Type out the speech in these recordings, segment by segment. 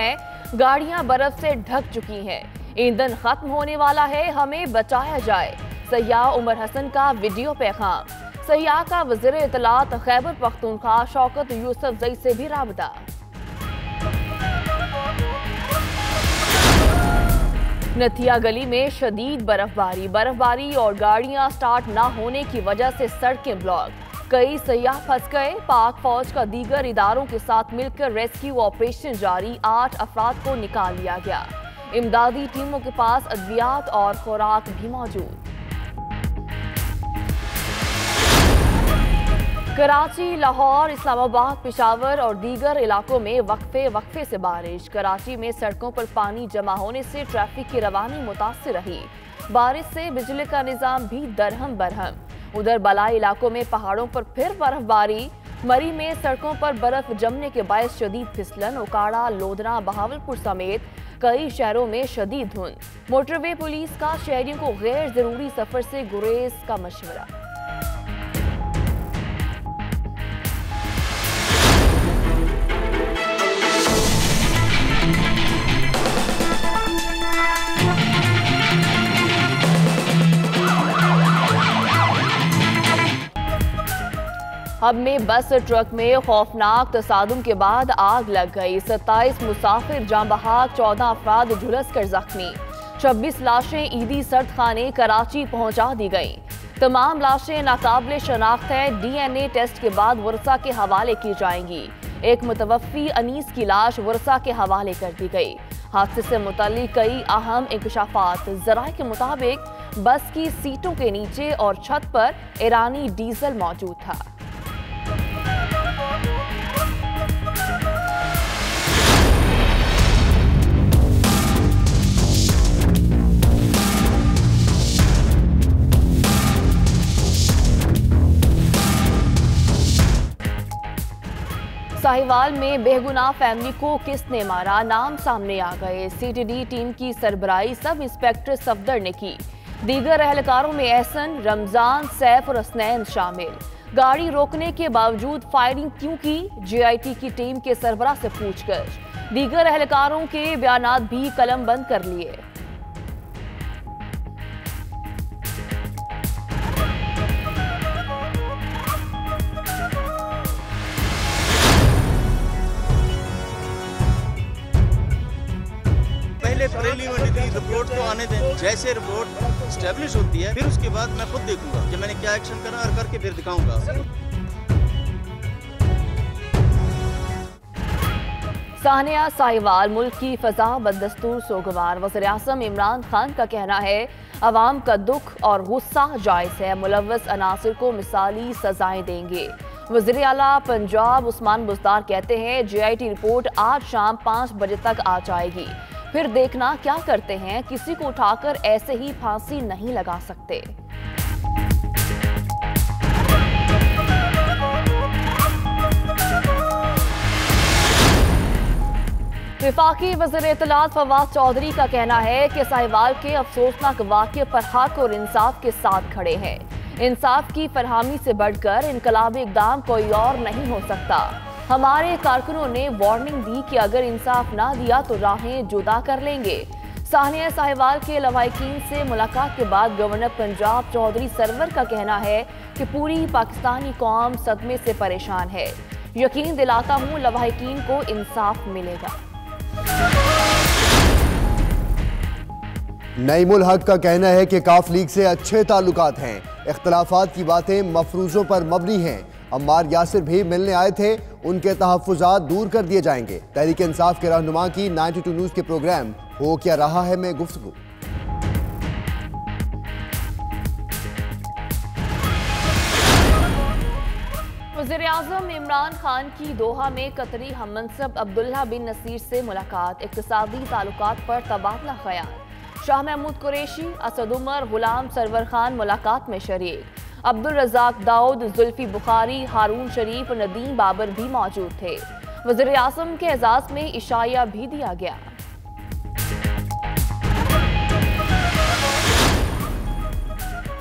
हैं, गाड़ियां बर्फ से ढक चुकी हैं, ईंधन खत्म होने वाला है, हमें बचाया जाए। सयाह उमर हसन का वीडियो पैगाम। सयाह का वज़ीर इत्तलात खैबर पख्तूनख्वा शौकत यूसुफजई से भी राबता। नथिया गली में शदीद बर्फबारी और गाड़ियां स्टार्ट न होने की वजह से सड़कें ब्लॉक। कई सयाह फंस गए। पाक फौज का दीगर इदारों के साथ मिलकर रेस्क्यू ऑपरेशन जारी। 8 अफराद को निकाल लिया गया। इमदादी टीमों के पास अद्वियात और खुराक भी मौजूद। कराची, लाहौर, इस्लामाबाद, पेशावर और दीगर इलाकों में वक्फे से बारिश। कराची में सड़कों पर पानी जमा होने से ट्रैफिक की रवानी मुतासिर रही। बारिश से बिजली का निजाम भी दरहम बरहम। उधर बलाई इलाकों में पहाड़ों पर फिर बर्फबारी। मरी में सड़कों पर बर्फ जमने के बायस शदीद फिसलन। उकाड़ा, लोधना, बहावलपुर समेत कई शहरों में शदीद धुंध। मोटरवे पुलिस का शहरियों को गैर जरूरी सफर से गुरेज का मशवरा। हब में बस ट्रक में खौफनाक तसादुम के बाद आग लग गई। 27 मुसाफिर जाँ बहक, 14 अफराद झुलस कर जख्मी। 26 लाशें ईदी सर्द खाने कराची पहुंचा दी गई। तमाम लाशें नाकाबिले शनाख्त है। DNA टेस्ट के बाद वर्सा के हवाले की जाएंगी। एक मुतवफ़ी अनीस की लाश वर्सा के हवाले कर दी गई। हादसे से मुताल्लिक कई अहम इंकशाफात। ज़राए के मुताबिक बस की सीटों के नीचे और छत पर ईरानी डीजल मौजूद था। साहिवाल में बेगुनाह फैमिली को किसने मारा, नाम सामने आ गए। CTD टीम की सरबराही सब इंस्पेक्टर सफदर ने की। दीगर एहलकारों में एहसन, रमजान, सैफ और हसनैन शामिल। गाड़ी रोकने के बावजूद फायरिंग क्यों की, JIT की टीम के सरबराह से पूछकर। दीगर एहलकारों के बयानात भी कलम बंद कर लिए। प्रीलिमिनरी रिपोर्ट तो आने दें। जैसे रिपोर्ट स्टैब्लिश होती है फिर उसके बाद मैं खुद देखूंगा कि मैंने क्या एक्शन करा और करके फिर दिखाऊंगा। सानिया साहिवाल मुल्क की फजा बदस्तूर सोगवार। वज़ीर-ए-आज़म इमरान खान का कहना है अवाम का दुख और गुस्सा जायज़ है, मुलव्वस अनासिर को मिसाली सजाएं देंगे। वज़ीर आला पंजाब उस्मान बुज़दार कहते हैं JIT रिपोर्ट आज शाम 5 बजे तक आ जाएगी, फिर देखना क्या करते हैं। किसी को उठाकर ऐसे ही फांसी नहीं लगा सकते। विफाकी वज़ीर इत्तलात फवाद चौधरी का कहना है कि साहिवाल के अफसोसनाक वाक़े पर हक और इंसाफ के साथ खड़े हैं। इंसाफ की फरहमी से बढ़कर इनकलाबी इक़दाम कोई और नहीं हो सकता। हमारे कारकुनों ने वार्निंग दी कि अगर इंसाफ ना दिया तो राहें जुदा कर लेंगे। सानिया साहिवाल के लवाहिकीन से मुलाकात के बाद गवर्नर पंजाब चौधरी सरवर का कहना है कि पूरी पाकिस्तानी कौम सदमे से परेशान है। यकीन दिलाता हूँ लवाहिकीन को इंसाफ मिलेगा। नईमुल हक का कहना है कि काफ लीग से अच्छे ताल्लुकात हैं, इख्तलाफात की बातें मफरूजों पर मबनी हैं। अम्मार यासिर भी मिलने आए थे, उनके तहफ़्फ़ुज़ात दूर कर दिए जाएंगे। तहरीक इंसाफ के रहनुमा की 92 न्यूज़ के प्रोग्राम हो क्या रहा है में गुफ्तगू। वज़ीर-ए-आज़म इमरान खान की दोहा में कतरी हममनसब अब्दुल्ला बिन नसीर से मुलाकात। इक़्तिसादी ताल्लुकात पर तबादला ख्याल। शाह महमूद कुरैशी, असद उमर, गुलाम सरवर खान मुलाकात में शरीक। अब्दुल रज़ाक दाऊद, जुल्फी बुखारी, हारून शरीफ, नदीम बाबर भी मौजूद थे। वज़ीर-ए-आज़म के एजाज़ में इशाया भी दिया गया।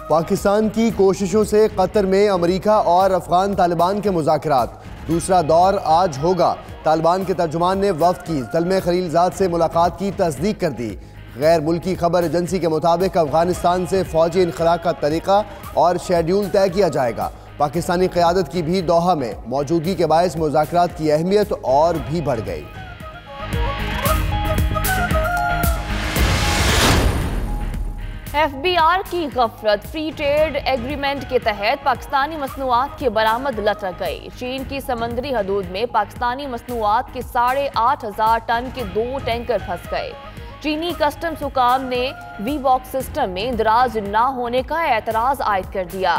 पाकिस्तान की कोशिशों से कतर में अमेरिका और अफगान तालिबान के मुज़ाकरात। दूसरा दौर आज होगा। तालिबान के तर्जुमान ने वफ्द की ज़ल्मे खलीलजाद से मुलाकात की तस्दीक कर दी। गैर मुल्की खबर एजेंसी के मुताबिक अफगानिस्तान से फौजी इनखला का तरीका और शेड्यूल तय किया जाएगा। पाकिस्तानी क़यादत की भी दोहा में मौजूदगी के बायस मुज़ाकरात की अहमियत और भी बढ़ गई। FBR की गफलत, फ्री ट्रेड एग्रीमेंट के तहत पाकिस्तानी मसनूआत की बरामद लटक गई। चीन की समंदरी हदूद में पाकिस्तानी मसनूआत के 8,500 टन के 2 टैंकर फंस गए। चीनी कस्टम्स हुकाम ने वी-बॉक्स सिस्टम में इंदराज न होने का एतराज आयद कर दिया।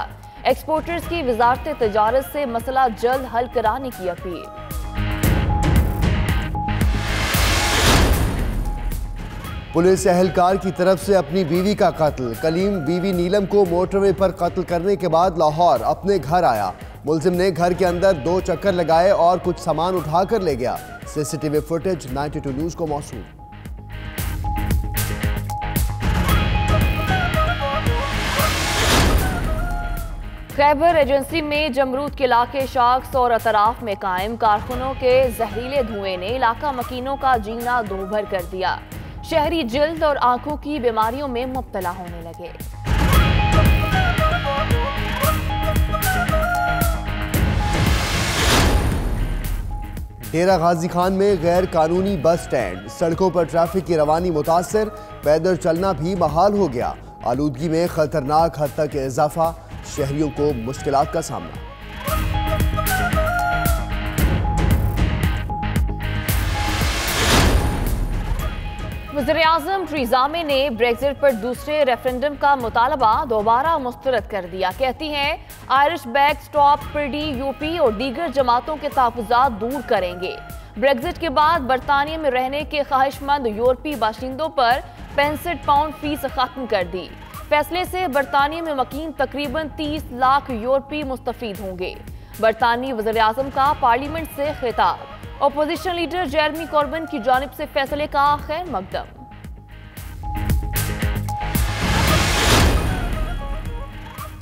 एक्सपोर्टर्स की वजारत तिजारत से मसला जल्द हल कराने की अपील। पुलिस एहलकार की तरफ से अपनी बीवी का कत्ल। कलीम बीवी नीलम को मोटरवे पर कत्ल करने के बाद लाहौर अपने घर आया। मुलजिम ने घर के अंदर 2 चक्कर लगाए और कुछ सामान उठाकर ले गया। सीसीटीवी फुटेज 92 न्यूज़ को मौसूल। खैबर एजेंसी में जमरूद के इलाके शाख्स और अतराफ में कायम कारखानों के जहरीले धुएं ने इलाका मकीनों का जीना दूभर कर दिया। शहरी जल्द और आंखों की बीमारियों में मुब्तला होने लगे। डेरा गाजी खान में गैर कानूनी बस स्टैंड, सड़कों पर ट्रैफिक की रवानी मुतासर, पैदल चलना भी महाल हो गया। आलूदगी में खतरनाक हद तक इजाफा, शहरियों को मुश्किलात का सामना। वज़ीर-ए-आज़म थेरेसा मे ने ब्रेक्जिट पर दूसरे रेफरेंडम का मुतालबा दोबारा मुस्तरद कर दिया। कहती हैं आयरिश बैकस्टॉप पीडी, यूपी और दीगर जमातों के तहफ़्फ़ुज़ात दूर करेंगे। ब्रेक्जिट के बाद बरतानिया में रहने के ख्वाहिशमंद यूरोपीय बाशिंदों पर 65 पाउंड फीस खत्म कर दी। फैसले से बरतानिया में मुकीम तकरीबन 30 लाख यूरोपीय मुस्तफीद होंगे। बरतानी वज़ीर-ए-आज़म का पार्लियामेंट से खिताब। अपोजिशन लीडर जेरेमी कॉर्बिन की जानिब से फैसले का खैर मकदम।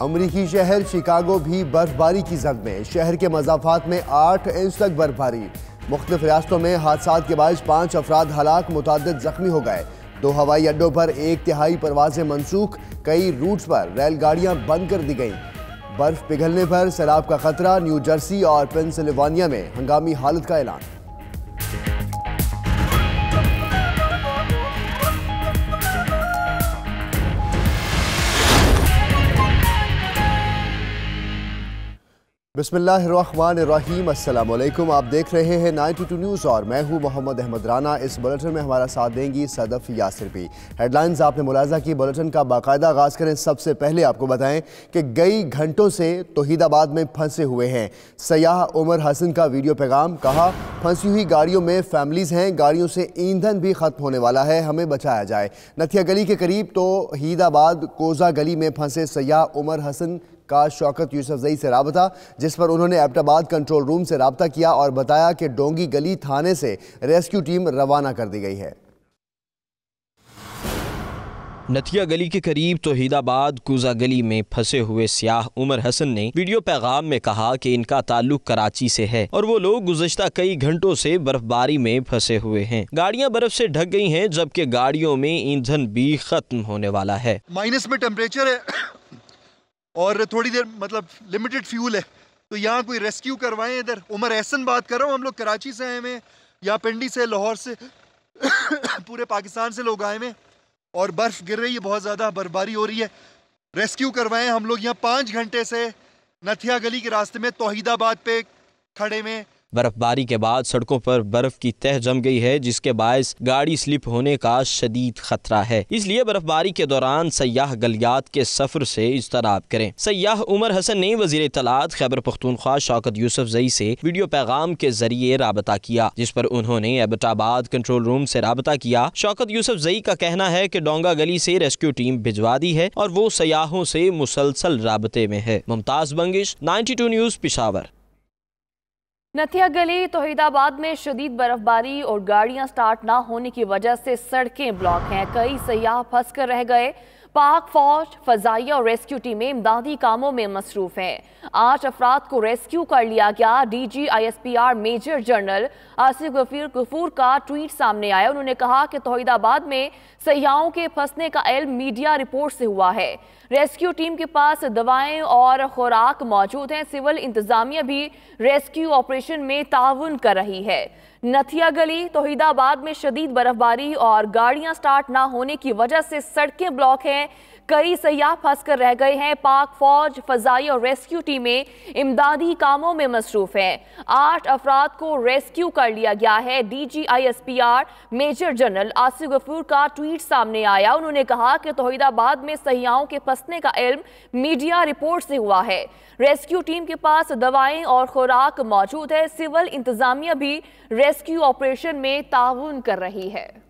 अमरीकी शहर शिकागो भी बर्फबारी की जद में। शहर के मज़ाफात में 8 इंच तक बर्फबारी। मुख्तलिफ रियासतों में हादसात के बायस 5 अफराद हलाक, मुतअद्दिद जख्मी हो गए। 2 हवाई अड्डों पर 1/3 परवाजें मनसूख, कई रूट्स पर रेलगाड़ियां बंद कर दी गईं। बर्फ पिघलने पर सैलाब का खतरा। न्यू जर्सी और पेंसिल्वेनिया में हंगामी हालत का ऐलान। बिस्मिल्लाहिर्रहमानिर्रहीम, अस्सलाम वालेकुम। आप देख रहे हैं 92 न्यूज़ और मैं हूं मोहम्मद अहमद राना। इस बुलेटिन में हमारा साथ देंगी सदफ यासिर भी। हेडलाइंस आपने मुलाजा की। बुलेटिन का बाकायदा आगाज करें। सबसे पहले आपको बताएं कि कई घंटों से तौहीदाबाद में फंसे हुए हैं सयाह उमर हसन का वीडियो पैगाम। कहा फंसी हुई गाड़ियों में फैमिलीज हैं, गाड़ियों से ईंधन भी खत्म होने वाला है, हमें बचाया जाए। नथिया गली के करीब तौहीदाबाद कोजा गली में फंसे सयाह उमर हसन का शौकत यूसुफजई से राबता, जिस पर उन्होंने एबटाबाद कंट्रोल रूम से राबता किया और बताया कि डोंगी गली थाने से रेस्क्यू टीम रवाना कर दी गई है। नथिया गली के करीब तौहीदाबाद कुजा गली में फंसे हुए सयाह उमर हसन ने वीडियो पैगाम में कहा कि इनका ताल्लुक कराची से है और वो लोग गुज़श्ता कई घंटों से बर्फबारी में फंसे हुए हैं। गाड़ियां बर्फ से ढक गई हैं, जबकि गाड़ियों में ईंधन भी खत्म होने वाला है। माइनस में टेम्परेचर है और थोड़ी देर मतलब लिमिटेड फ्यूल है, तो यहाँ कोई रेस्क्यू करवाएं। इधर उमर एहसन बात कर रहा हूँ। हम लोग कराची से आए हुए, यहाँ पिंडी से, लाहौर से पूरे पाकिस्तान से लोग आए हुए और बर्फ़ गिर रही है, बहुत ज़्यादा बर्फबारी हो रही है। रेस्क्यू करवाएं। हम लोग यहाँ 5 घंटे से नथिया गली के रास्ते में तौहीदाबाद पे खड़े में। बर्फबारी के बाद सड़कों पर बर्फ की तह जम गई है, जिसके बायस गाड़ी स्लिप होने का शदीद खतरा है। इसलिए बर्फबारी के दौरान सयाह गलियात के सफर से इज्तनाब करें। सयाह उमर हसन ने वज़ीर इत्तलात खैबर पख्तूनख्वा शौकत यूसुफजई से वीडियो पैगाम के जरिए राबता किया, जिस पर उन्होंने एबटाबाद कंट्रोल रूम से राबता किया। शौकत यूसुफजई का कहना है कि डोंगा गली से रेस्क्यू टीम भिजवा दी है और वो सयाहों से मुसलसल राबते में है। मुमताज बंगिश, 92 न्यूज़, पेशावर। नथिया गली तौहीदाबाद में शदीद बर्फबारी और गाड़ियां स्टार्ट ना होने की वजह से सड़कें ब्लॉक हैं। कई सयाह फंस कर रह गए। पाक फौज, फजाइया और रेस्क्यू टीमें इमदादी कामों में मसरूफ हैं। 8 अफराद को रेस्क्यू कर लिया गया। DG ISPR major general Asif Ghafoor का ट्वीट सामने आया। उन्होंने कहा कि तौहीदाबाद में सयाहों के फंसने का इल्म मीडिया रिपोर्ट से हुआ है। रेस्क्यू टीम के पास दवाएं और खुराक मौजूद हैं। सिविल इंतजामिया भी रेस्क्यू ऑपरेशन में ताउन कर रही है। नथिया गली, तौहीदाबाद में शदीद बर्फबारी और गाड़ियां स्टार्ट ना होने की वजह से सड़कें ब्लॉक हैं। कई सयाह फंस कर रह गए हैं। पाक फौज, फजाई और रेस्क्यू टीमें इमदादी कामों में मसरूफ हैं। 8 अफराद को रेस्क्यू कर लिया गया है। DG ISPR major general Asif Ghafoor का ट्वीट सामने आया। उन्होंने कहा कि तौहीदाबाद में सयाहों के फंसने का इल्म मीडिया रिपोर्ट से हुआ है। रेस्क्यू टीम के पास दवाएं और खुराक मौजूद है। सिविल इंतजामिया भी रेस्क्यू ऑपरेशन में ताउन कर रही है।